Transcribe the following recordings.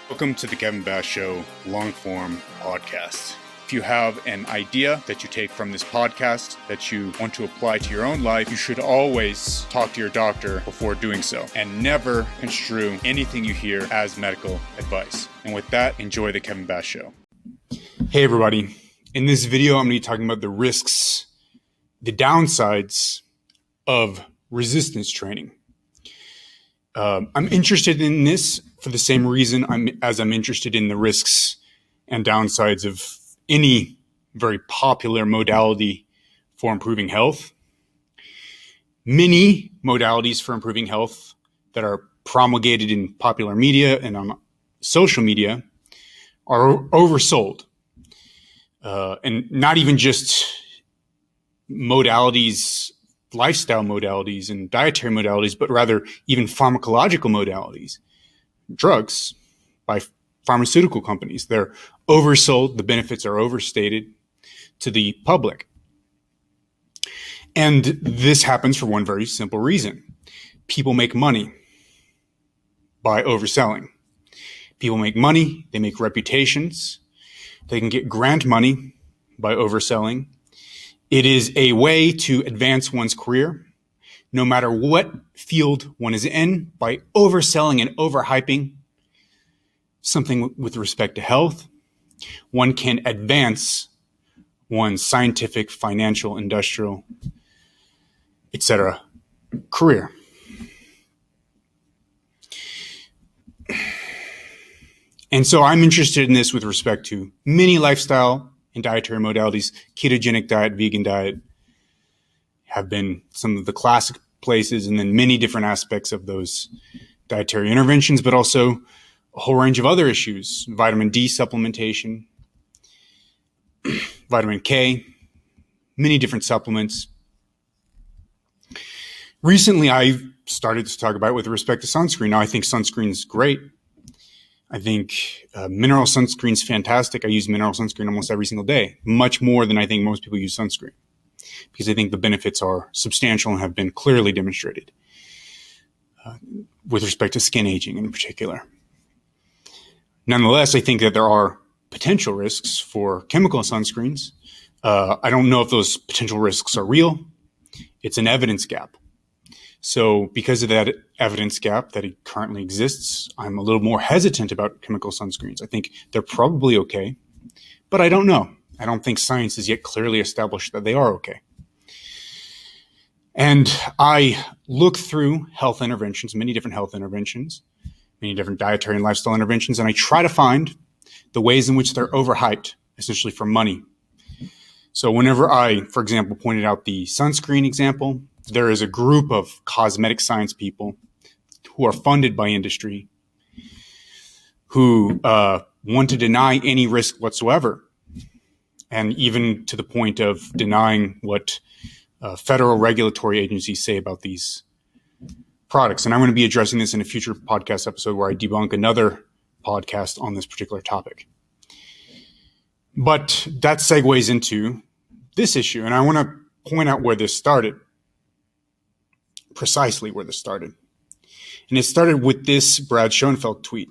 Welcome to the Kevin Bass Show long form podcast. If you have an idea that you take from this podcast that you want to apply to your own life, you should always talk to your doctor before doing so and never construe anything you hear as medical advice. And with that, enjoy the Kevin Bass Show. Hey everybody. In this video, I'm going to be talking about the risks, the downsides of resistance training. I'm interested in this for the same reason I'm interested in the risks and downsides of any very popular modality for improving health. Many modalities for improving health that are promulgated in popular media and on social media are oversold. And not even just modalities, lifestyle modalities and dietary modalities, but rather even pharmacological modalities, drugs by pharmaceutical companies. They're oversold. The benefits are overstated to the public. And this happens for one very simple reason. People make money by overselling. People make money. They make reputations. They can get grant money by overselling. It is a way to advance one's career, no matter what field one is in, by overselling and overhyping something with respect to health. One can advance one's scientific, financial, industrial, etc. career. And so I'm interested in this with respect to many lifestyle and dietary modalities. Ketogenic diet, vegan diet have been some of the classic places, and then many different aspects of those dietary interventions, but also a whole range of other issues. Vitamin D supplementation, vitamin K, many different supplements. Recently, I've started to talk about it with respect to sunscreen. Now, I think sunscreen is great. I think mineral sunscreen is fantastic. I use mineral sunscreen almost every single day, much more than I think most people use sunscreen, because I think the benefits are substantial and have been clearly demonstrated with respect to skin aging in particular. Nonetheless, I think that there are potential risks for chemical sunscreens. I don't know if those potential risks are real. It's an evidence gap. So because of that evidence gap that it currently exists, I'm a little more hesitant about chemical sunscreens. I think they're probably okay, but I don't know. I don't think science has yet clearly established that they are okay. And I look through health interventions, many different health interventions, many different dietary and lifestyle interventions, and I try to find the ways in which they're overhyped, essentially for money. So whenever I, for example, pointed out the sunscreen example, there is a group of cosmetic science people who are funded by industry who want to deny any risk whatsoever, and even to the point of denying what federal regulatory agencies say about these products. And I'm going to be addressing this in a future podcast episode where I debunk another podcast on this particular topic. But that segues into this issue, and I want to point out where this started. Precisely where this started. And it started with this Brad Schoenfeld tweet.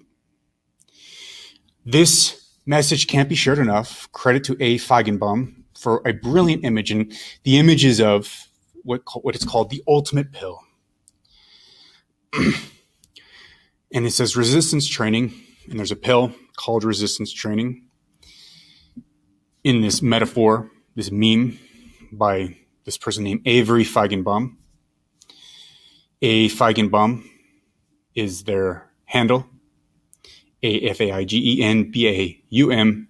This message can't be shared enough. Credit to A. Feigenbaum for a brilliant image. And the image is of what it's called the ultimate pill. And it says resistance training. And there's a pill called resistance training. In this metaphor, this meme by this person named Avery Feigenbaum. A. Feigenbaum is their handle, AFAIGENBAUM.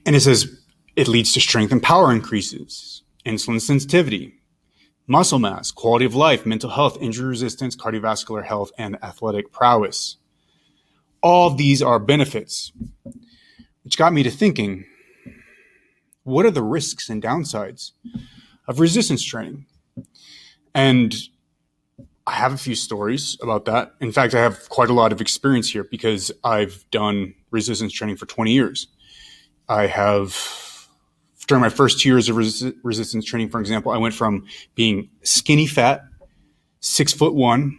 And it says it leads to strength and power increases, insulin sensitivity, muscle mass, quality of life, mental health, injury resistance, cardiovascular health, and athletic prowess. All of these are benefits, which got me to thinking, what are the risks and downsides of resistance training? And I have a few stories about that. In fact, I have quite a lot of experience here because I've done resistance training for 20 years. I have, during my first 2 years of resistance training, for example, I went from being skinny fat, 6'1",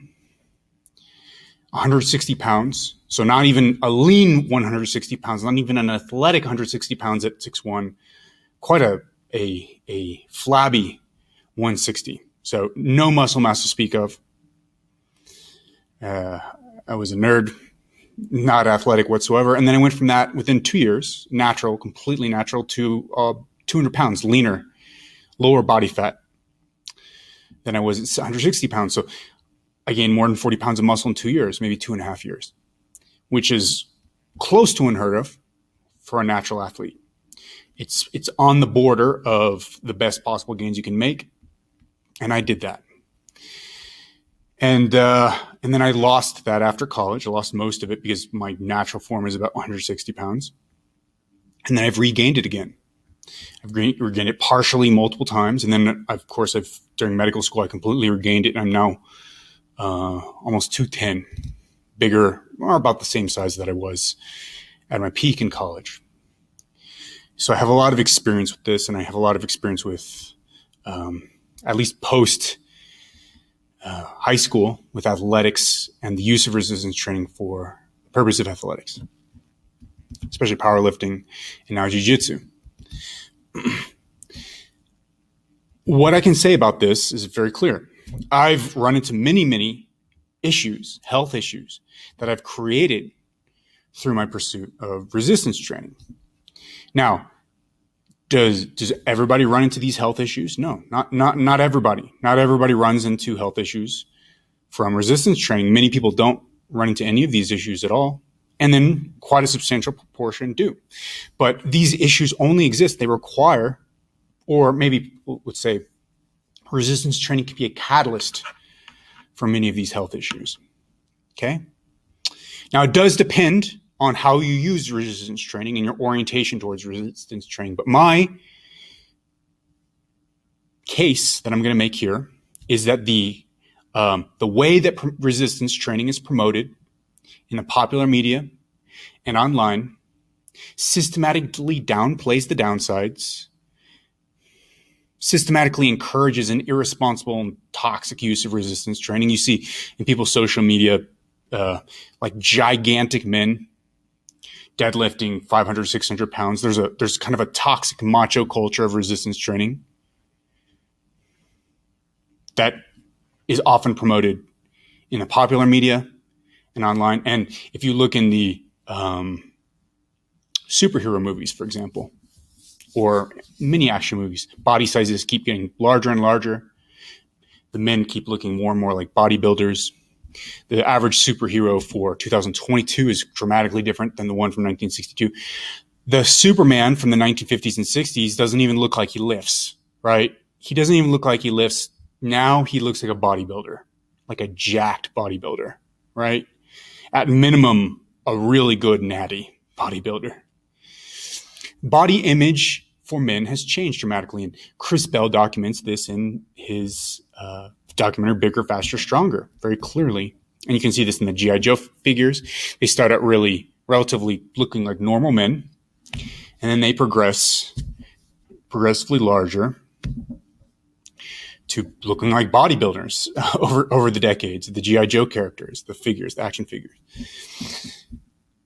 160 pounds. So not even a lean 160 pounds, not even an athletic 160 pounds at 6'1", quite a flabby 160. So no muscle mass to speak of. I was a nerd, not athletic whatsoever. And then I went from that within 2 years, natural, completely natural, to 200 pounds leaner, lower body fat than I was at 160 pounds. So I gained more than 40 pounds of muscle in 2 years, maybe 2.5 years, which is close to unheard of for a natural athlete. It's on the border of the best possible gains you can make. And I did that. And then I lost that after college. I lost most of it because my natural form is about 160 pounds. And then I've regained it again. I've regained it partially multiple times. And then, of course, during medical school, I completely regained it. And I'm now almost 210, bigger, or about the same size that I was at my peak in college. So I have a lot of experience with this, and I have a lot of experience with, at least post high school, with athletics and the use of resistance training for the purpose of athletics, especially powerlifting and now jiu-jitsu. What I can say about this is very clear. I've run into many, many issues, health issues, that I've created through my pursuit of resistance training. Now, does everybody run into these health issues? No, not everybody. Not everybody runs into health issues from resistance training. Many people don't run into any of these issues at all. And then quite a substantial proportion do. But these issues only exist. They require, or maybe let's say, resistance training can be a catalyst for many of these health issues. Okay? Now, it does depend on how you use resistance training and your orientation towards resistance training. But my case that I'm going to make here is that the way that resistance training is promoted in the popular media and online systematically downplays the downsides, systematically encourages an irresponsible and toxic use of resistance training. You see in people's social media, like gigantic men deadlifting 500, 600 pounds. There's kind of a toxic macho culture of resistance training that is often promoted in the popular media and online. And if you look in the superhero movies, for example, or mini action movies, body sizes keep getting larger and larger. The men keep looking more and more like bodybuilders. The average superhero for 2022 is dramatically different than the one from 1962. The Superman from the 1950s and 60s doesn't even look like he lifts, right? He doesn't even look like he lifts. Now he looks like a bodybuilder, like a jacked bodybuilder, right? At minimum, a really good natty bodybuilder. Body image for men has changed dramatically, and Chris Bell documents this in his documentary Bigger, Faster, Stronger very clearly. And you can see this in the G.I. Joe figures. They start out relatively looking like normal men, and then they progressively larger to looking like bodybuilders over the decades, the G.I. Joe characters, the figures, the action figures.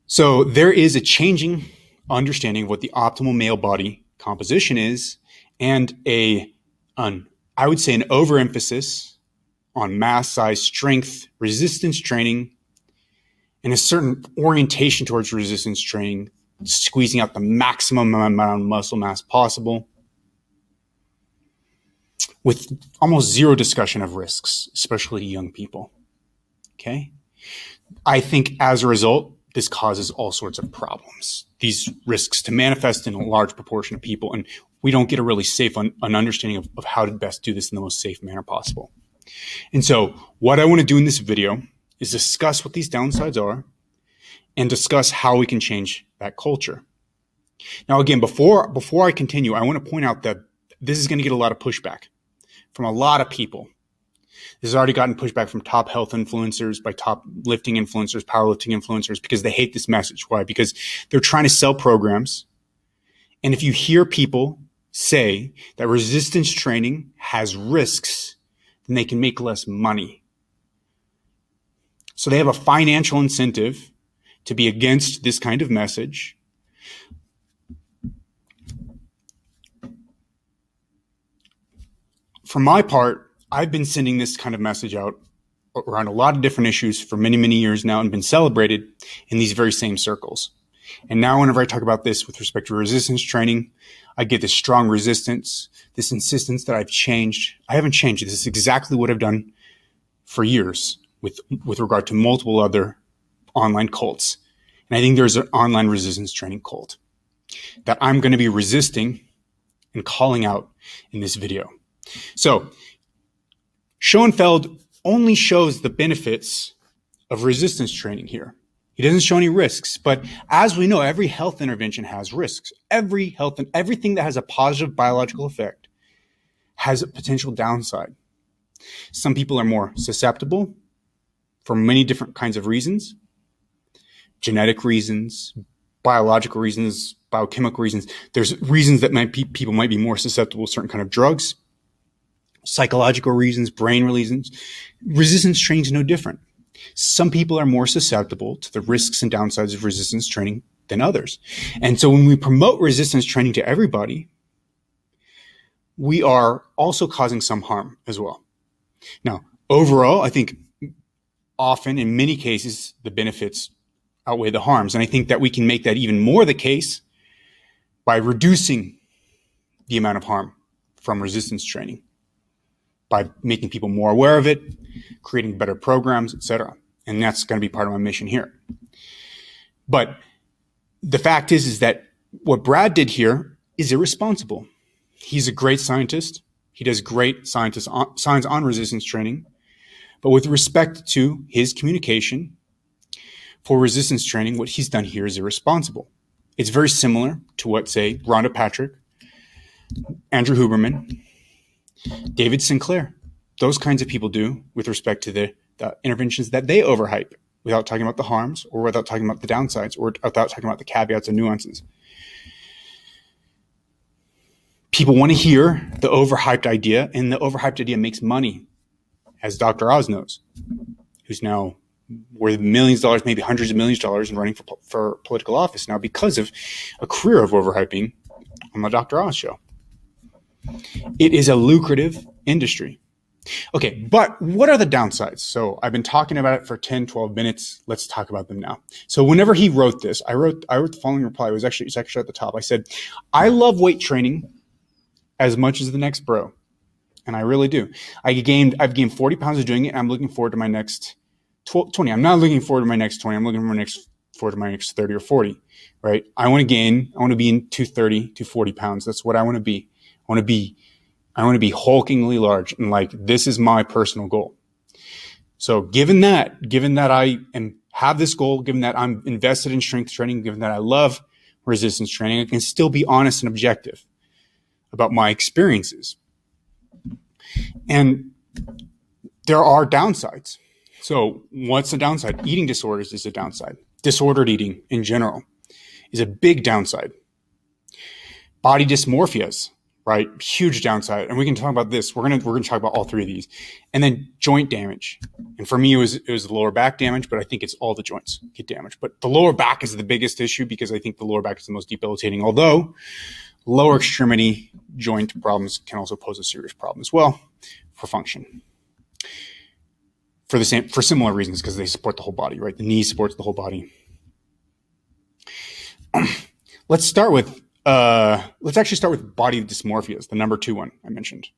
So there is a changing understanding of what the optimal male body composition is, and I would say an overemphasis on mass, size, strength, resistance training, and a certain orientation towards resistance training, squeezing out the maximum amount of muscle mass possible, with almost zero discussion of risks, especially to young people. Okay? I think as a result, this causes all sorts of problems. These risks to manifest in a large proportion of people, and we don't get a really safe an understanding of how to best do this in the most safe manner possible. And so what I want to do in this video is discuss what these downsides are and discuss how we can change that culture. Now, again, before I continue, I want to point out that this is going to get a lot of pushback from a lot of people. This has already gotten pushback from top health influencers, by top lifting influencers, powerlifting influencers, because they hate this message. Why? Because they're trying to sell programs. And if you hear people say that resistance training has risks, then they can make less money. So they have a financial incentive to be against this kind of message. For my part, I've been sending this kind of message out around a lot of different issues for many, many years now and been celebrated in these very same circles. And now whenever I talk about this with respect to resistance training, I get this strong resistance, this insistence that I've changed. I haven't changed. This is exactly what I've done for years with regard to multiple other online cults. And I think there's an online resistance training cult that I'm going to be resisting and calling out in this video. So Schoenfeld only shows the benefits of resistance training here. He doesn't show any risks, but as we know, every health intervention has risks. Everything that has a positive biological effect has a potential downside. Some people are more susceptible for many different kinds of reasons, genetic reasons, biological reasons, biochemical reasons. There's reasons that people might be more susceptible to certain kind of drugs, psychological reasons, brain reasons. Resistance training is no different. Some people are more susceptible to the risks and downsides of resistance training than others. And so when we promote resistance training to everybody, we are also causing some harm as well. Now, overall, I think often in many cases, the benefits outweigh the harms. And I think that we can make that even more the case by reducing the amount of harm from resistance training, by making people more aware of it, creating better programs, etc. And that's going to be part of my mission here. But the fact is that what Brad did here is irresponsible. He's a great scientist. He does great science on resistance training. But with respect to his communication for resistance training, what he's done here is irresponsible. It's very similar to what, say, Rhonda Patrick, Andrew Huberman, David Sinclair, those kinds of people do with respect to the interventions that they overhype without talking about the harms or without talking about the downsides or without talking about the caveats and nuances. People want to hear the overhyped idea, and the overhyped idea makes money, as Dr. Oz knows, who's now worth millions of dollars, maybe hundreds of millions of dollars, and running for political office now because of a career of overhyping on the Dr. Oz show. It is a lucrative industry. Okay, but what are the downsides? So I've been talking about it for 10, 12 minutes. Let's talk about them now. So whenever he wrote this, I wrote the following reply. It's actually at the top. I said, I love weight training as much as the next bro. And I really do. I've gained 40 pounds of doing it. And I'm looking forward to my next 20. I'm not looking forward to my next 20. I'm looking forward to my next 30 or 40, right? I want to be in 230, 240 pounds. That's what I want to be. I want to be hulkingly large, and this is my personal goal. So given that I have this goal, given that I'm invested in strength training, given that I love resistance training, I can still be honest and objective about my experiences. And there are downsides. So what's the downside? Eating disorders is a downside. Disordered eating in general is a big downside. Body dysmorphias, right? Huge downside. And we can talk about this. We're going to talk about all three of these. And then joint damage. And for me, it was the lower back damage, but I think it's all the joints get damaged. But the lower back is the biggest issue because I think the lower back is the most debilitating. Although lower extremity joint problems can also pose a serious problem as well for function. For similar reasons, because they support the whole body, right? The knee supports the whole body. Let's actually start with body dysmorphias, the number 2 one I mentioned.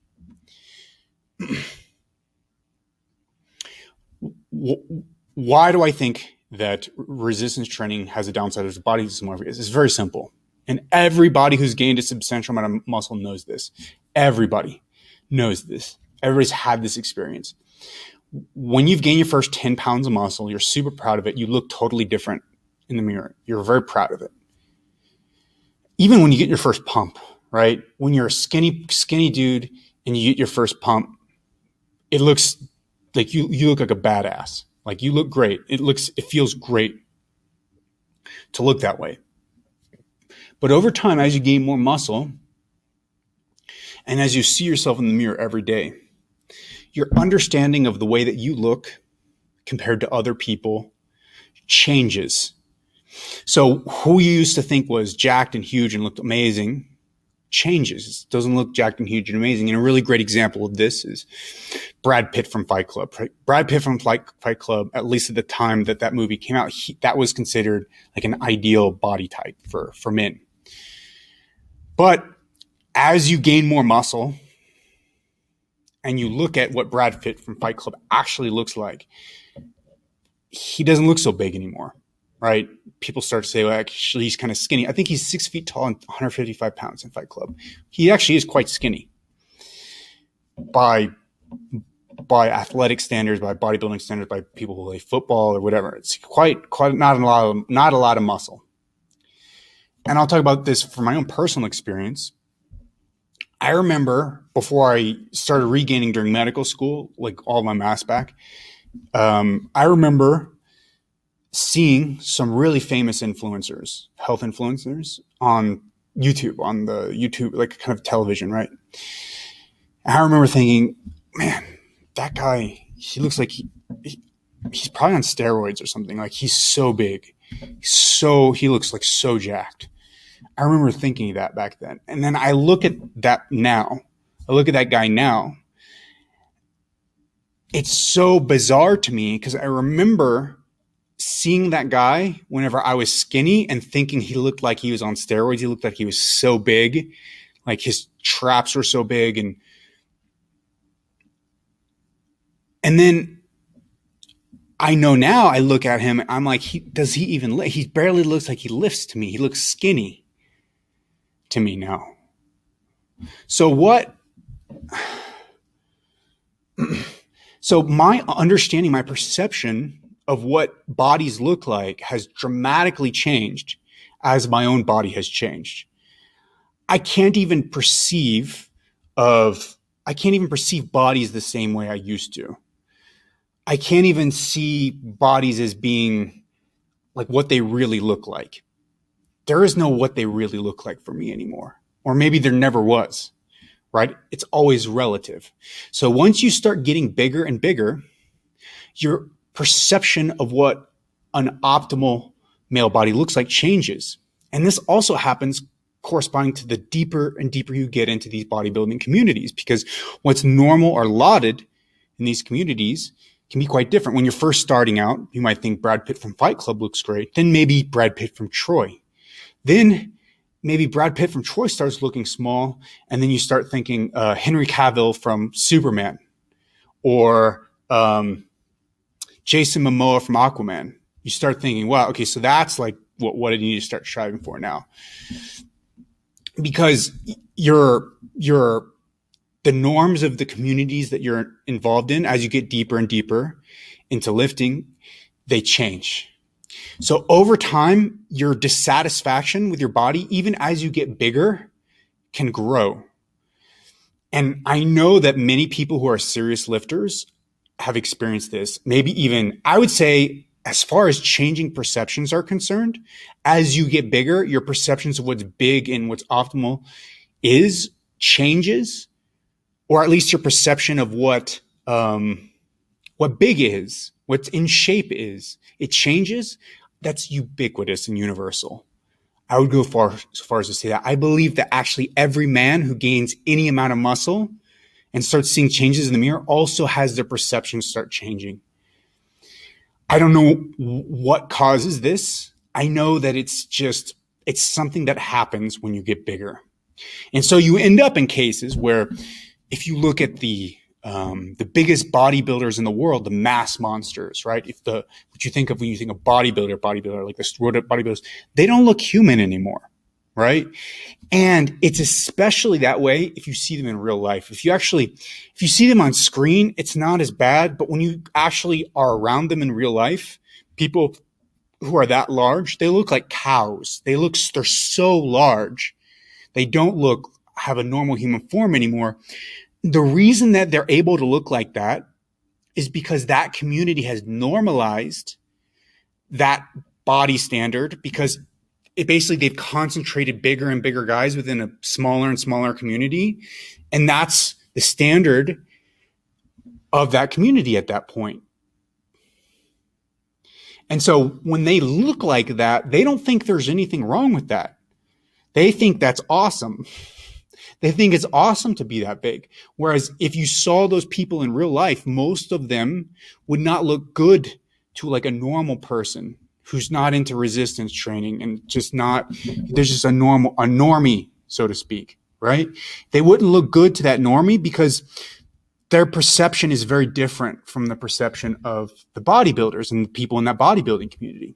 Why do I think that resistance training has a downside of body dysmorphias? It's very simple. And everybody who's gained a substantial amount of muscle knows this. Everybody knows this. Everybody's had this experience. When you've gained your first 10 pounds of muscle, you're super proud of it. You look totally different in the mirror. You're very proud of it. Even when you get your first pump, right? When you're a skinny dude and you get your first pump, it looks like you look like a badass. Like you look great. It feels great to look that way. But over time, as you gain more muscle and as you see yourself in the mirror every day, your understanding of the way that you look compared to other people changes. So who you used to think was jacked and huge and looked amazing changes. It doesn't look jacked and huge and amazing. And a really great example of this is Brad Pitt from Fight Club. Brad Pitt from Fight Club, at least at the time that movie came out, that was considered like an ideal body type for men. But as you gain more muscle and you look at what Brad Pitt from Fight Club actually looks like, he doesn't look so big anymore, right? People start to say, well, actually, he's kind of skinny. I think he's 6 feet tall and 155 pounds in Fight Club. He actually is quite skinny by athletic standards, by bodybuilding standards, by people who play football or whatever. It's quite not a lot of muscle. And I'll talk about this from my own personal experience. I remember before I started regaining during medical school, like all my mass back, I remember seeing some really famous influencers, health influencers on YouTube, like kind of television, right? And I remember thinking, man, that guy, he looks like he's probably on steroids or something. Like he's so big. He looks like so jacked. I remember thinking that back then. And then I look at that now. I look at that guy now. It's so bizarre to me because I remember seeing that guy whenever I was skinny and thinking he looked like he was on steroids. He looked like he was so big, like his traps were so big. And then I know now, I look at him, I'm like, does he even lift? He barely looks like he lifts to me. He looks skinny to me now. So so my understanding, my perception of what bodies look like has dramatically changed as my own body has changed. I can't even perceive bodies the same way I used to. I can't even see bodies as being like what they really look like. There is no what they really look like for me anymore. Or maybe there never was, right? It's always relative. So once you start getting bigger and bigger, your perception of what an optimal male body looks like changes. And this also happens corresponding to the deeper and deeper you get into these bodybuilding communities, because what's normal or lauded in these communities can be quite different. When you're first starting out, you might think Brad Pitt from Fight Club looks great. Then maybe Brad Pitt from Troy. Then maybe Brad Pitt from Troy starts looking small. And then you start thinking Henry Cavill from Superman, or Jason Momoa from Aquaman. You start thinking, wow, okay, so that's like what I need to start striving for now. Because the norms of the communities that you're involved in, as you get deeper and deeper into lifting, they change. So over time, your dissatisfaction with your body, even as you get bigger, can grow. And I know that many people who are serious lifters have experienced this. Maybe even, I would say, as far as changing perceptions are concerned, as you get bigger, your perceptions of what's big and what's optimal changes. Or at least your perception of what big is, what's in shape is, it changes. That's ubiquitous and universal. I would go so far as to say that I believe that actually every man who gains any amount of muscle and starts seeing changes in the mirror also has their perceptions start changing. I don't know what causes this. I know that it's something that happens when you get bigger. And so you end up in cases where, if you look at the biggest bodybuilders in the world, the mass monsters, right? What you think of when you think of bodybuilder, like the steroid bodybuilders, they don't look human anymore, right? And it's especially that way if you see them in real life. If you see them on screen, it's not as bad, but when you actually are around them in real life, people who are that large, they look like cows. They're so large. They don't have a normal human form anymore. The reason that they're able to look like that is because that community has normalized that body standard, because they've concentrated bigger and bigger guys within a smaller and smaller community. And that's the standard of that community at that point. And so when they look like that, they don't think there's anything wrong with that. They think that's awesome. They think it's awesome to be that big. Whereas if you saw those people in real life, most of them would not look good to like a normal person who's not into resistance training and just not, there's just a normie, so to speak, right? They wouldn't look good to that normie because their perception is very different from the perception of the bodybuilders and the people in that bodybuilding community.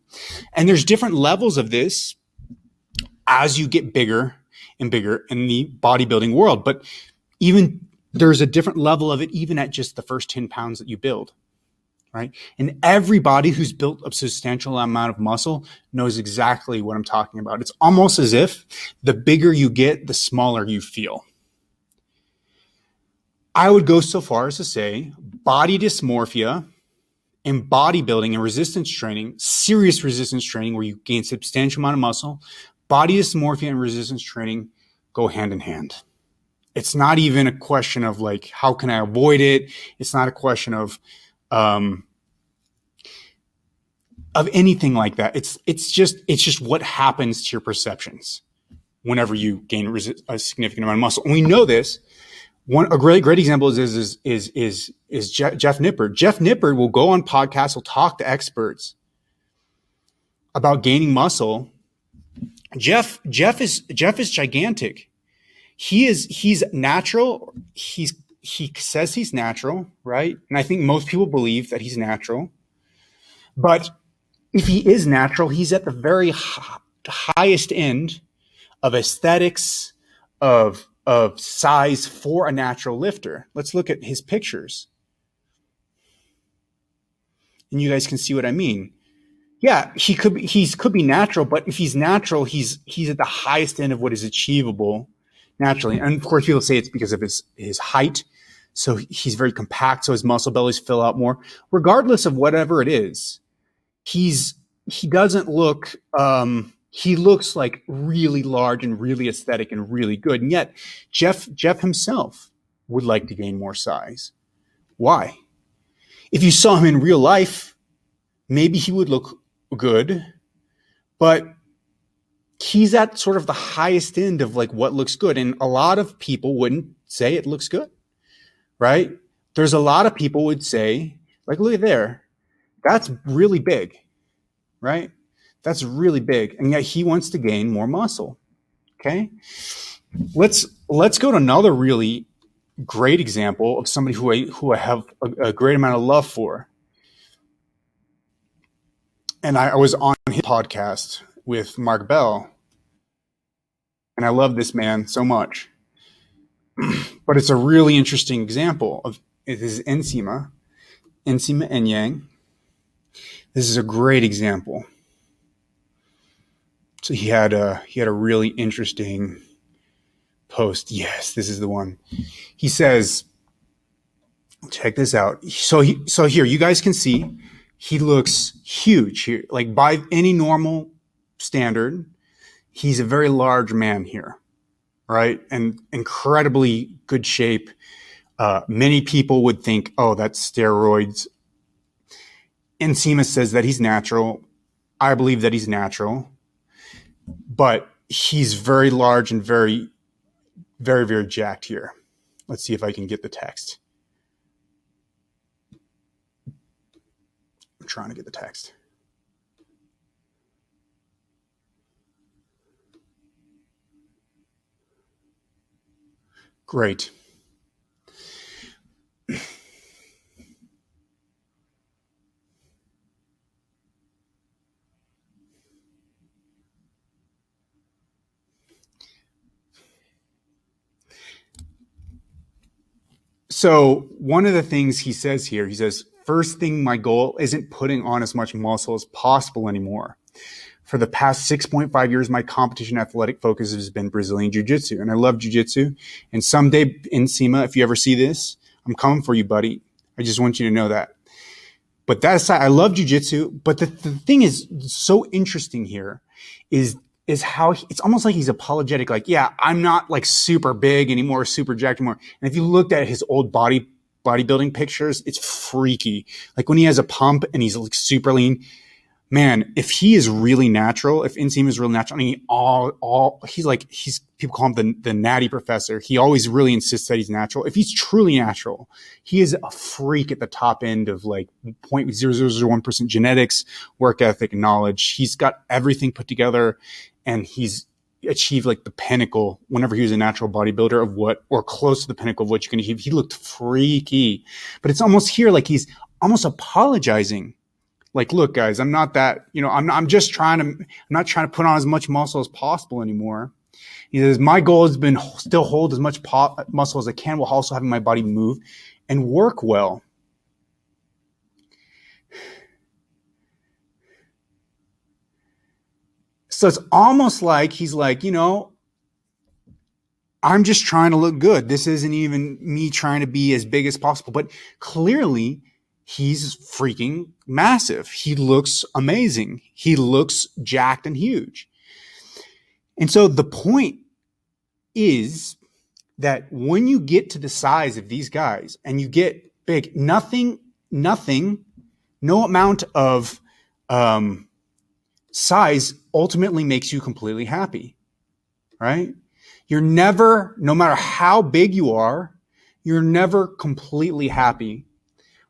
And there's different levels of this as you get bigger and bigger in the bodybuilding world. But even there's a different level of it, even at just the first 10 pounds that you build, right? And everybody who's built a substantial amount of muscle knows exactly what I'm talking about. It's almost as if the bigger you get, the smaller you feel. I would go so far as to say body dysmorphia and bodybuilding and resistance training, serious resistance training where you gain substantial amount of muscle, body dysmorphia and resistance training go hand in hand. It's not even a question of like, how can I avoid it? It's not a question of anything like that. It's just what happens to your perceptions whenever you gain a significant amount of muscle. And we know this. A great example is Jeff Nippard. Jeff Nippard will go on podcasts, will talk to experts about gaining muscle. Jeff is gigantic. He's natural. He says he's natural, right? And I think most people believe that he's natural. But if he is natural, he's at the very highest end of aesthetics, of size for a natural lifter. Let's look at his pictures. And you guys can see what I mean. Yeah, he could be natural, but if he's natural, he's at the highest end of what is achievable naturally. And of course, people say it's because of his height. So he's very compact, so his muscle bellies fill out more. Regardless of whatever it is, he doesn't look he looks like really large and really aesthetic and really good. And yet Jeff himself would like to gain more size. Why? If you saw him in real life, maybe he would look good, but he's at sort of the highest end of like what looks good. And a lot of people wouldn't say it looks good, right? There's a lot of people would say, like, look at there, that's really big, right? That's really big. And yet he wants to gain more muscle. Okay. Let's go to another really great example of somebody who I have a great amount of love for. And I was on his podcast with Mark Bell. And I love this man so much. But it's a really interesting example of his enzima and yang. This is a great example. So he had a really interesting post. Yes, this is the one. He says, check this out. So here you guys can see he looks huge here. Like by any normal standard, he's a very large man here, right? And incredibly good shape. Many people would think, oh, that's steroids. Enzima says that he's natural. I believe that he's natural. But he's very large and very, very, very jacked here. Let's see if I can get the text. I'm trying to get the text. Great. So one of the things he says here, he says, first thing, my goal isn't putting on as much muscle as possible anymore. For the past 6.5 years, my competition athletic focus has been Brazilian Jiu-Jitsu. And I love Jiu-Jitsu. And someday, Enzima, if you ever see this, I'm coming for you, buddy. I just want you to know that. But that aside, I love Jiu-Jitsu. But the thing is so interesting here is how it's almost like he's apologetic. Like, yeah, I'm not like super big anymore, super jacked anymore. And if you looked at his old bodybuilding pictures, it's freaky. Like when he has a pump and he's like super lean, man, if he is really natural, if Nsima is real natural, I mean, he's people call him the natty professor. He always really insists that he's natural. If he's truly natural, he is a freak at the top end of like 0.0001% genetics, work ethic, and knowledge. He's got everything put together, and he's achieved like the pinnacle whenever he was a natural bodybuilder of what, or close to the pinnacle of what you can achieve. He looked freaky, but it's almost here like he's almost apologizing. Like, look, guys, I'm not that, I'm not trying to put on as much muscle as possible anymore. He says, my goal has been still hold as much muscle as I can while also having my body move and work well. So it's almost like he's like, I'm just trying to look good. This isn't even me trying to be as big as possible. But clearly, he's freaking massive. He looks amazing. He looks jacked and huge. And so the point is that when you get to the size of these guys and you get big, no amount of size ultimately makes you completely happy, right? You're never, no matter how big you are, you're never completely happy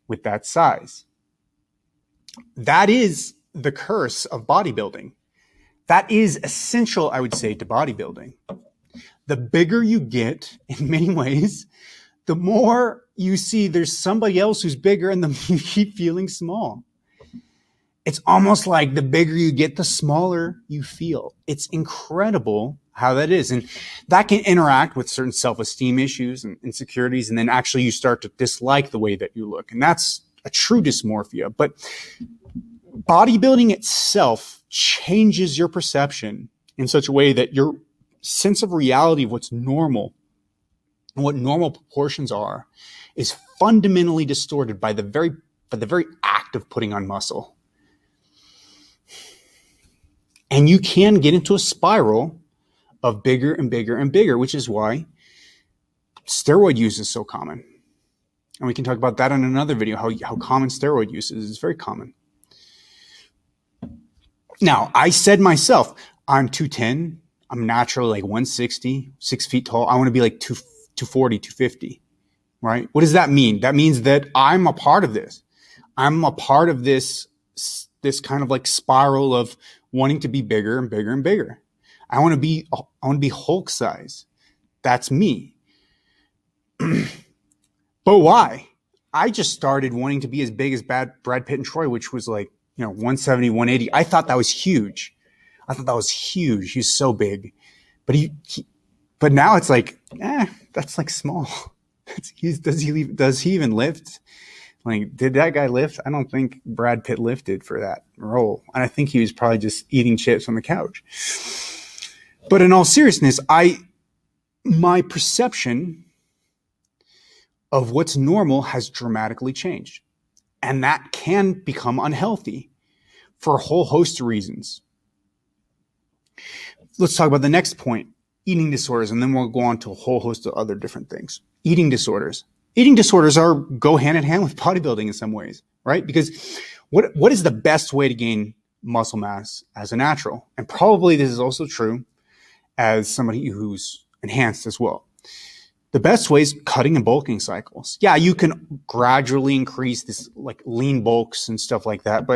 with that size. That is the curse of bodybuilding. That is essential, I would say, to bodybuilding. The bigger you get, in many ways, the more you see there's somebody else who's bigger, and then you keep feeling small. It's almost like the bigger you get, the smaller you feel. It's incredible how that is. And that can interact with certain self-esteem issues and insecurities. And then actually you start to dislike the way that you look. And that's a true dysmorphia. But bodybuilding itself changes your perception in such a way that your sense of reality of what's normal and what normal proportions are is fundamentally distorted by the very act of putting on muscle. And you can get into a spiral of bigger and bigger and bigger, which is why steroid use is so common. And we can talk about that in another video, how common steroid use is. It's very common. Now, I said myself, I'm 210. I'm naturally like 160, 6 feet tall. I want to be like 240, 250, right? What does that mean? That means that I'm a part of this. I'm a part of this kind of like spiral of wanting to be bigger and bigger and bigger. I want to be Hulk size. That's me. But why? I just started wanting to be as big as Brad Pitt and Troy, which was like, 170, 180. I thought that was huge. He's so big. But now it's like, that's like small. Does he even lift? Like, did that guy lift? I don't think Brad Pitt lifted for that role. And I think he was probably just eating chips on the couch. But in all seriousness, my perception of what's normal has dramatically changed. And that can become unhealthy for a whole host of reasons. Let's talk about the next point, eating disorders, and then we'll go on to a whole host of other different things. Eating disorders. Eating disorders go hand in hand with bodybuilding in some ways, right? Because what is the best way to gain muscle mass as a natural? And probably this is also true as somebody who's enhanced as well. The best way is cutting and bulking cycles. Yeah, you can gradually increase this like lean bulks and stuff like that,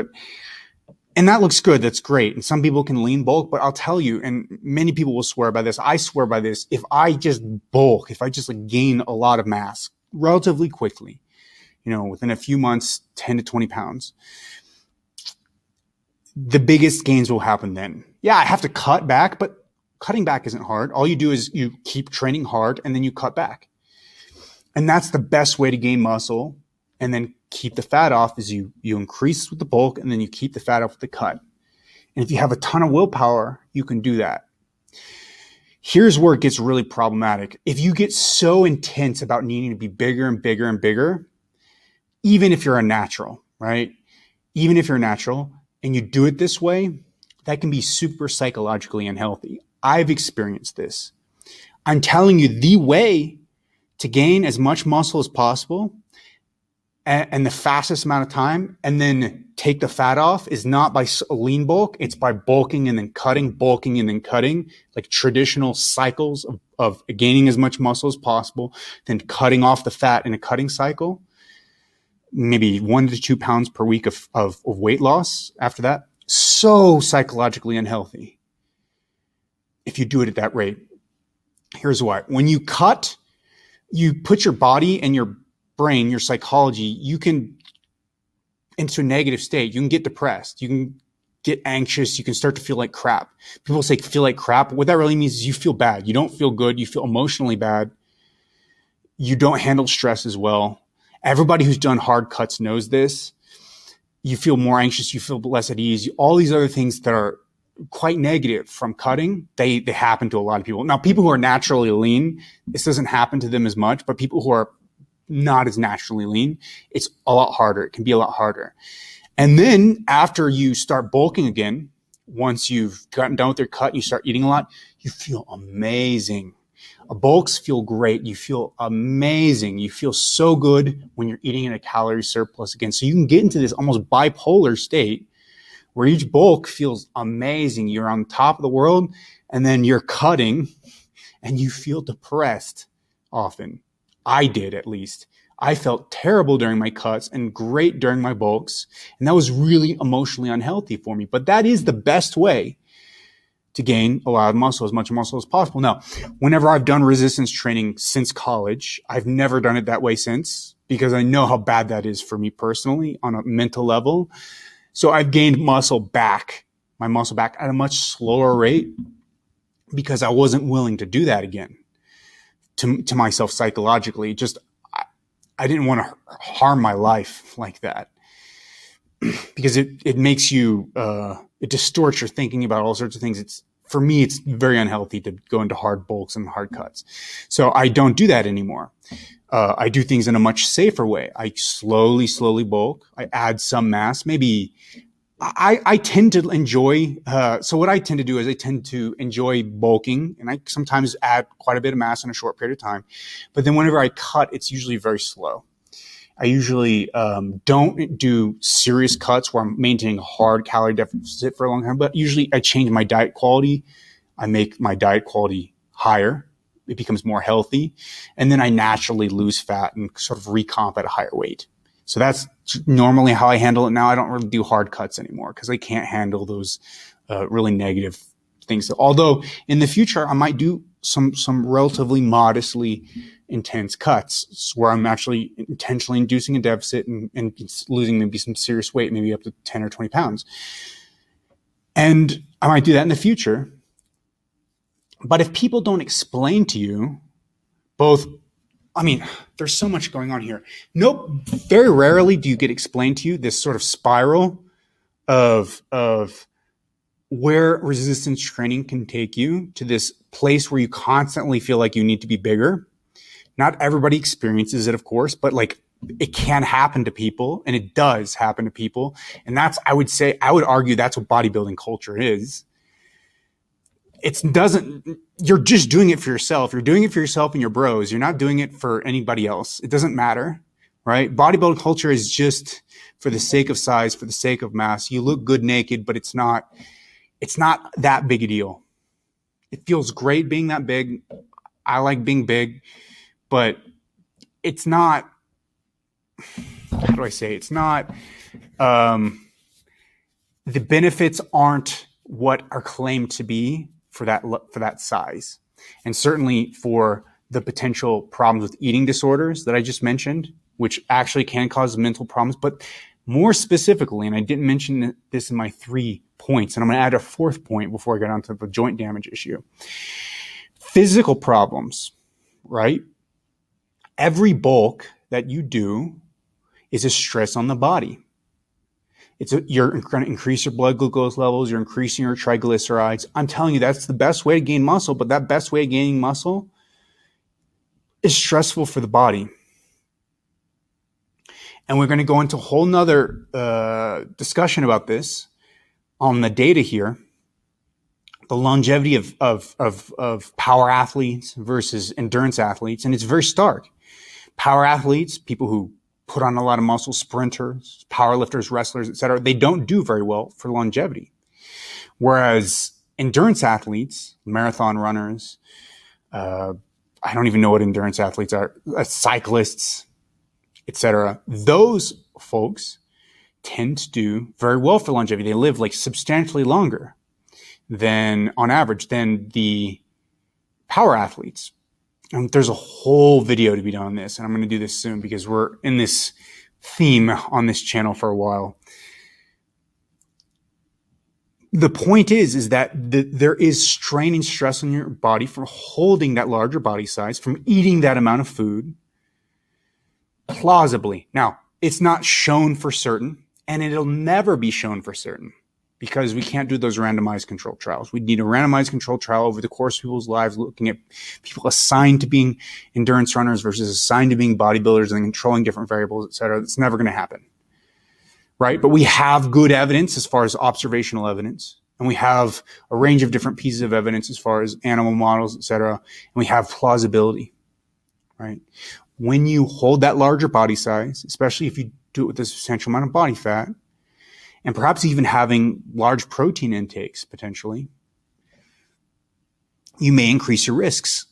and that looks good. That's great. And some people can lean bulk, but I'll tell you, and many people will swear by this. I swear by this. If I just bulk, if I just like gain a lot of mass relatively quickly, within a few months, 10 to 20 pounds, the biggest gains will happen then. Yeah, I have to cut back, but cutting back isn't hard. All you do is you keep training hard and then you cut back. And that's the best way to gain muscle and then keep the fat off is you increase with the bulk and then you keep the fat off with the cut. And if you have a ton of willpower, you can do that. Here's where it gets really problematic. If you get so intense about needing to be bigger and bigger and bigger, even if you're a natural, right? Even if you're natural and you do it this way, that can be super psychologically unhealthy. I've experienced this. I'm telling you, the way to gain as much muscle as possible and the fastest amount of time, and then take the fat off is not by a lean bulk. It's by bulking and then cutting, like traditional cycles of gaining as much muscle as possible, then cutting off the fat in a cutting cycle, maybe 1 to 2 pounds per week of weight loss after that. So psychologically unhealthy if you do it at that rate. Here's why. When you cut, you put your body and your brain, your psychology, you can into a negative state. You can get depressed. You can get anxious. You can start to feel like crap. People say feel like crap. What that really means is you feel bad. You don't feel good. You feel emotionally bad. You don't handle stress as well. Everybody who's done hard cuts knows this. You feel more anxious. You feel less at ease. All these other things that are quite negative from cutting, they happen to a lot of people. Now, people who are naturally lean, this doesn't happen to them as much, but people who are not as naturally lean, it's a lot harder. It can be a lot harder. And then after you start bulking again, once you've gotten done with your cut, you start eating a lot, you feel amazing. Bulks feel great. You feel amazing. You feel so good when you're eating in a calorie surplus again. So you can get into this almost bipolar state where each bulk feels amazing. You're on top of the world, and then you're cutting and you feel depressed often. I did, at least. I felt terrible during my cuts and great during my bulks. And that was really emotionally unhealthy for me. But that is the best way to gain a lot of muscle, as much muscle as possible. Now, whenever I've done resistance training since college, I've never done it that way since, because I know how bad that is for me personally on a mental level. So I've gained my muscle back at a much slower rate because I wasn't willing to do that again to myself psychologically. Just, I didn't want to harm my life like that because it makes you, it distorts your thinking about all sorts of things. For me, it's very unhealthy to go into hard bulks and hard cuts. So I don't do that anymore. I do things in a much safer way. I slowly bulk. I add some mass. Maybe I tend to enjoy, so what I tend to do is I tend to enjoy bulking, and I sometimes add quite a bit of mass in a short period of time. But then whenever I cut, it's usually very slow. I usually don't do serious cuts where I'm maintaining a hard calorie deficit for a long time, but usually I change my diet quality. I make my diet quality higher. It becomes more healthy. And then I naturally lose fat and sort of recomp at a higher weight. So that's normally how I handle it now. I don't really do hard cuts anymore because I can't handle those really negative things. Although in the future, I might do some relatively modestly intense cuts where I'm actually intentionally inducing a deficit and losing maybe some serious weight, maybe up to 10 or 20 pounds. And I might do that in the future. But if people don't explain to you both, I mean, there's so much going on here. Nope. Very rarely do you get explained to you this sort of spiral of where resistance training can take you to this place where you constantly feel like you need to be bigger. Not everybody experiences it, of course, but like it can happen to people, and it does happen to people. And that's, I would argue that's what bodybuilding culture is. You're just doing it for yourself. You're doing it for yourself and your bros. You're not doing it for anybody else. It doesn't matter, right? Bodybuilding culture is just for the sake of size, for the sake of mass. You look good naked, but it's not that big a deal. It feels great being that big. I like being big, but it's not, how do I say? It's not, the benefits aren't what are claimed to be for that size. And certainly for the potential problems with eating disorders that I just mentioned, which actually can cause mental problems, but more specifically, and I didn't mention this in my 3 points, and I'm going to add a 4th point before I get onto the joint damage issue. Physical problems, right? Every bulk that you do is a stress on the body. You're going to increase your blood glucose levels. You're increasing your triglycerides. I'm telling you, that's the best way to gain muscle, but that best way of gaining muscle is stressful for the body. And we're going to go into a whole nother discussion about this on the data here. The longevity of power athletes versus endurance athletes. And it's very stark. Power athletes, people who put on a lot of muscle, sprinters, powerlifters, wrestlers, etc., they don't do very well for longevity. Whereas endurance athletes, marathon runners, I don't even know what endurance athletes are, cyclists, etc., those folks tend to do very well for longevity. They live like substantially longer than, on average, than the power athletes. And there's a whole video to be done on this, and I'm going to do this soon because we're in this theme on this channel for a while. The point is that there is strain and stress on your body from holding that larger body size, from eating that amount of food, plausibly. Now, it's not shown for certain, and it'll never be shown for certain because we can't do those randomized controlled trials. We need a randomized controlled trial over the course of people's lives, looking at people assigned to being endurance runners versus assigned to being bodybuilders and controlling different variables, et cetera. It's never going to happen, right? But we have good evidence as far as observational evidence, and we have a range of different pieces of evidence as far as animal models, et cetera, and we have plausibility, right? When you hold that larger body size, especially if you do it with a substantial amount of body fat, and perhaps even having large protein intakes potentially, you may increase your risks.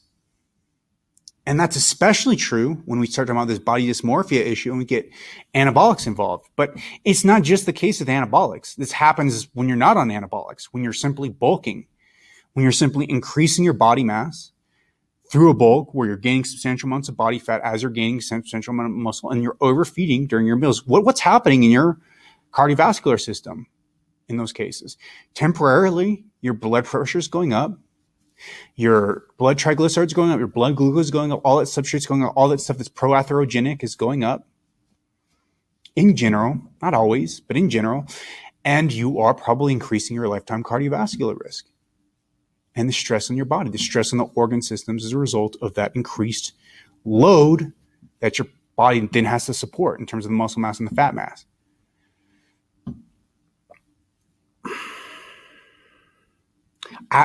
And that's especially true when we start talking about this body dysmorphia issue and we get anabolics involved. But it's not just the case with anabolics. This happens when you're not on anabolics, when you're simply bulking, when you're simply increasing your body mass through a bulk where you're gaining substantial amounts of body fat as you're gaining substantial amount of muscle, and you're overfeeding during your meals. What's happening in your cardiovascular system in those cases? Temporarily, your blood pressure is going up, your blood triglycerides going up, your blood glucose is going up, all that substrate's going up, all that stuff that's proatherogenic is going up in general, not always, but in general, and you are probably increasing your lifetime cardiovascular risk and the stress on your body, the stress on the organ systems as a result of that increased load that your body then has to support in terms of the muscle mass and the fat mass.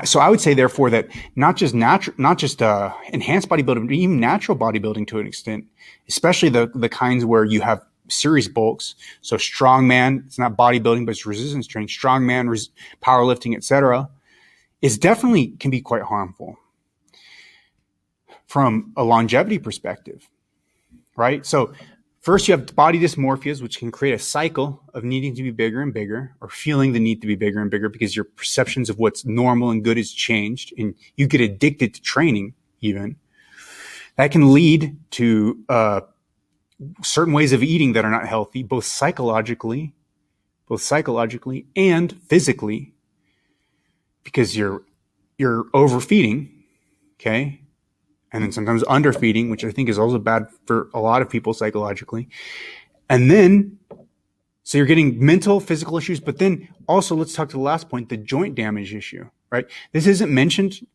So I would say, therefore, that not just enhanced bodybuilding, but even natural bodybuilding to an extent, especially the kinds where you have serious bulks. So strongman, it's not bodybuilding, but it's resistance training. Strongman, powerlifting, etc., is definitely can be quite harmful from a longevity perspective, right? So first, you have body dysmorphias, which can create a cycle of needing to be bigger and bigger, or feeling the need to be bigger and bigger because your perceptions of what's normal and good has changed, and you get addicted to training even. That can lead to certain ways of eating that are not healthy, both psychologically and physically, because you're overfeeding, okay? And then sometimes underfeeding, which I think is also bad for a lot of people psychologically. And then, so you're getting mental, physical issues, but then also let's talk to the last point, the joint damage issue, right? This isn't mentioned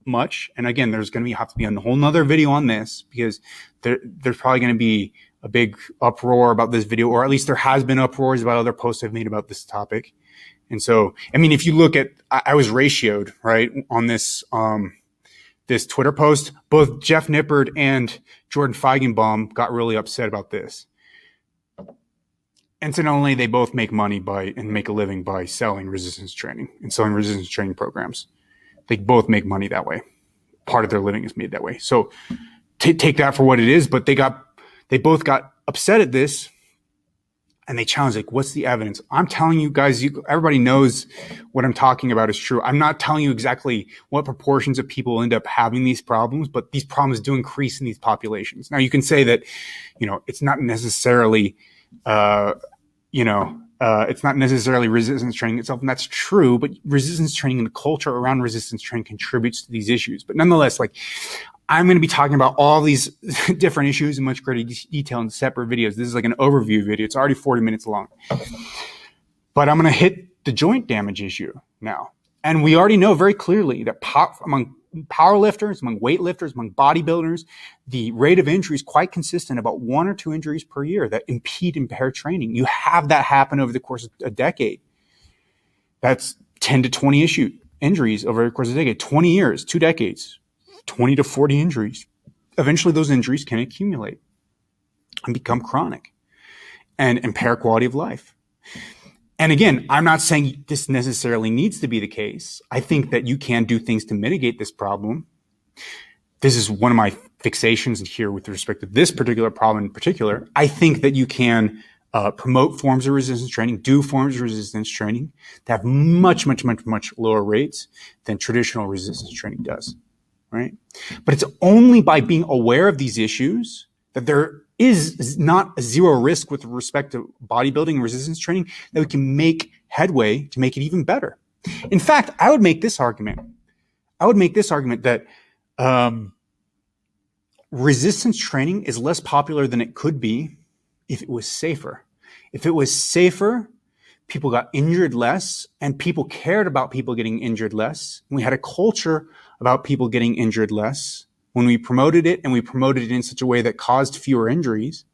much. And again, there's going to have to be a whole nother video on this because there's probably going to be a big uproar about this video, or at least there has been uproars about other posts I've made about this topic. And so, I mean, if you look at, I was ratioed, right, on this, this Twitter post. Both Jeff Nippard and Jordan Feigenbaum got really upset about this. Incidentally, they both make money and make a living by selling resistance training and selling resistance training programs. They both make money that way. Part of their living is made that way. So take that for what it is, but they both got upset at this. And they challenge, like, what's the evidence? I'm telling you guys, everybody knows what I'm talking about is true. I'm not telling you exactly what proportions of people end up having these problems, but these problems do increase in these populations. Now, you can say that, it's not necessarily, it's not necessarily resistance training itself, and that's true, but resistance training and the culture around resistance training contributes to these issues. But nonetheless, I'm going to be talking about all these different issues in much greater detail in separate videos. This is like an overview video. It's already 40 minutes long. But I'm going to hit the joint damage issue now. And we already know very clearly that among powerlifters, among weightlifters, among bodybuilders, the rate of injury is quite consistent, about 1 or 2 injuries per year that impair training. You have that happen over the course of a decade. That's 10 to 20 injuries over the course of a decade. 20 years, 2 decades. 20 to 40 injuries. Eventually, those injuries can accumulate and become chronic. and impair quality of life. And again, I'm not saying this necessarily needs to be the case. I think that you can do things to mitigate this problem. This is one of my fixations here with respect to this particular problem in particular. I think that you can promote forms of resistance training, do forms of resistance training that have much, much, much, much lower rates than traditional resistance training does, right? But it's only by being aware of these issues that there is not a zero risk with respect to bodybuilding and resistance training that we can make headway to make it even better. In fact, I would make this argument. That resistance training is less popular than it could be if it was safer. If it was safer, people got injured less, and people cared about people getting injured less. We had a culture about people getting injured less when we promoted it, and we promoted it in such a way that caused fewer injuries,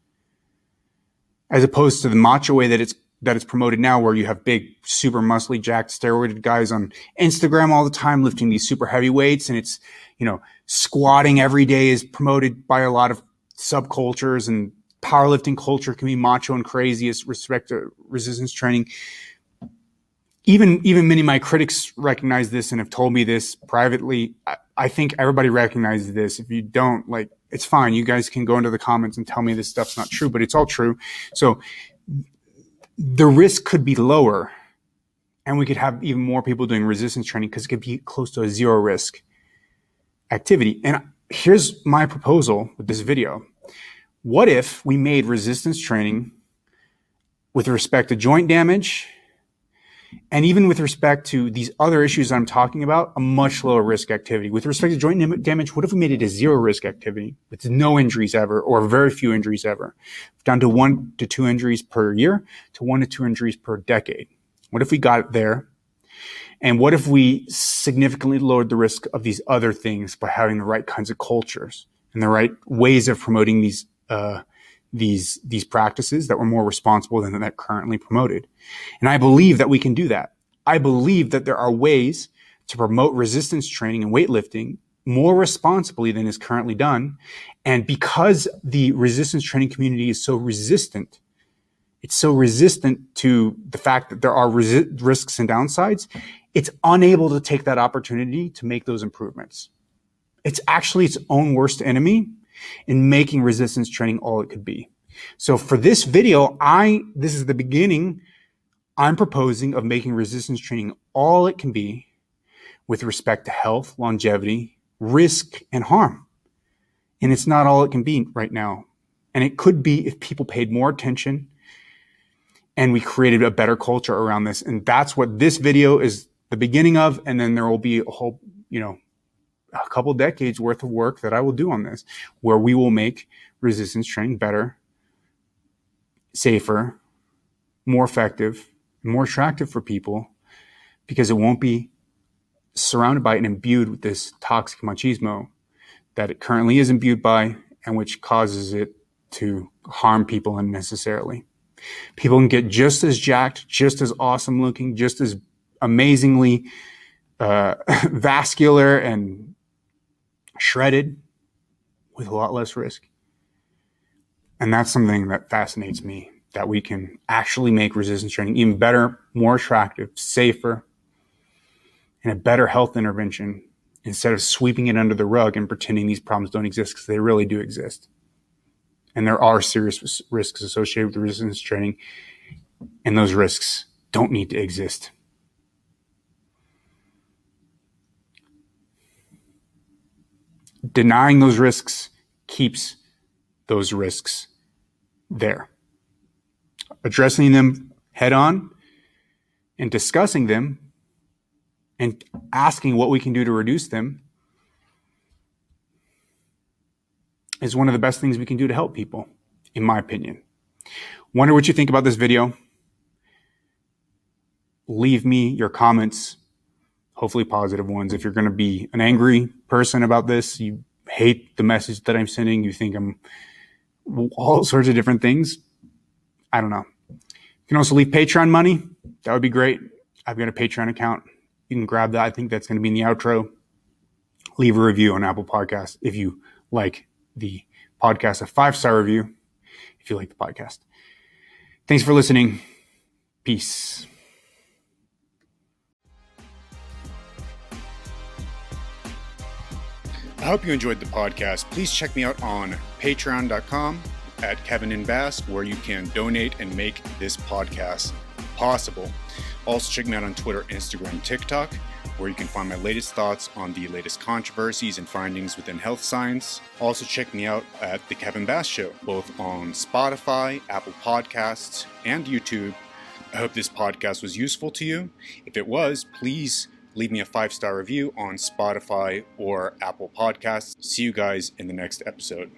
as opposed to the macho way that it's promoted now, where you have big, super muscly, jacked, steroided guys on Instagram all the time lifting these super heavy weights, and it's, squatting every day is promoted by a lot of subcultures, and powerlifting culture can be macho and crazy as respect to resistance training. Even many of my critics recognize this and have told me this privately. I think everybody recognizes this. If you don't, it's fine. You guys can go into the comments and tell me this stuff's not true, but it's all true. So the risk could be lower, and we could have even more people doing resistance training because it could be close to a zero risk activity. And here's my proposal with this video. What if we made resistance training, with respect to joint damage and even with respect to these other issues I'm talking about, a much lower risk activity? With respect to joint damage, what if we made it a zero risk activity with no injuries ever, or very few injuries ever, down to 1 to 2 injuries per year to 1 to 2 injuries per decade? What if we got it there? And what if we significantly lowered the risk of these other things by having the right kinds of cultures and the right ways of promoting these practices that were more responsible than that currently promoted? And I believe that we can do that. I believe that there are ways to promote resistance training and weightlifting more responsibly than is currently done. And because the resistance training community is so resistant, it's so resistant to the fact that there are risks and downsides, it's unable to take that opportunity to make those improvements. It's actually its own worst enemy in making resistance training all it could be. So for this video, this is the beginning. I'm proposing of making resistance training all it can be with respect to health, longevity, risk, and harm. And it's not all it can be right now. And it could be if people paid more attention and we created a better culture around this. And that's what this video is the beginning of. And then there will be a whole, a couple decades worth of work that I will do on this, where we will make resistance training better, safer, more effective, more attractive for people, because it won't be surrounded by and imbued with this toxic machismo that it currently is imbued by, and which causes it to harm people unnecessarily. People can get just as jacked, just as awesome looking, just as amazingly vascular and shredded with a lot less risk. And that's something that fascinates me, that we can actually make resistance training even better, more attractive, safer, and a better health intervention, instead of sweeping it under the rug and pretending these problems don't exist, because they really do exist. And there are serious risks associated with resistance training, and those risks don't need to exist. Denying those risks keeps those risks there. Addressing them head on and discussing them and asking what we can do to reduce them is one of the best things we can do to help people, in my opinion. Wonder what you think about this video. Leave me your comments, hopefully positive ones. If you're going to be an angry person about this, you hate the message that I'm sending, you think I'm all sorts of different things, I don't know. You can also leave Patreon money. That would be great. I've got a Patreon account. You can grab that. I think that's going to be in the outro. Leave a review on Apple Podcasts if you like the podcast, a 5-star review if you like the podcast. Thanks for listening. Peace. I hope you enjoyed the podcast. Please check me out on patreon.com at Kevin and Bass, where you can donate and make this podcast possible. Also check me out on Twitter, Instagram, TikTok, where you can find my latest thoughts on the latest controversies and findings within health science. Also check me out at The Kevin Bass Show, both on Spotify, Apple Podcasts, and YouTube. I hope this podcast was useful to you. If it was, please leave me a 5-star review on Spotify or Apple Podcasts. See you guys in the next episode.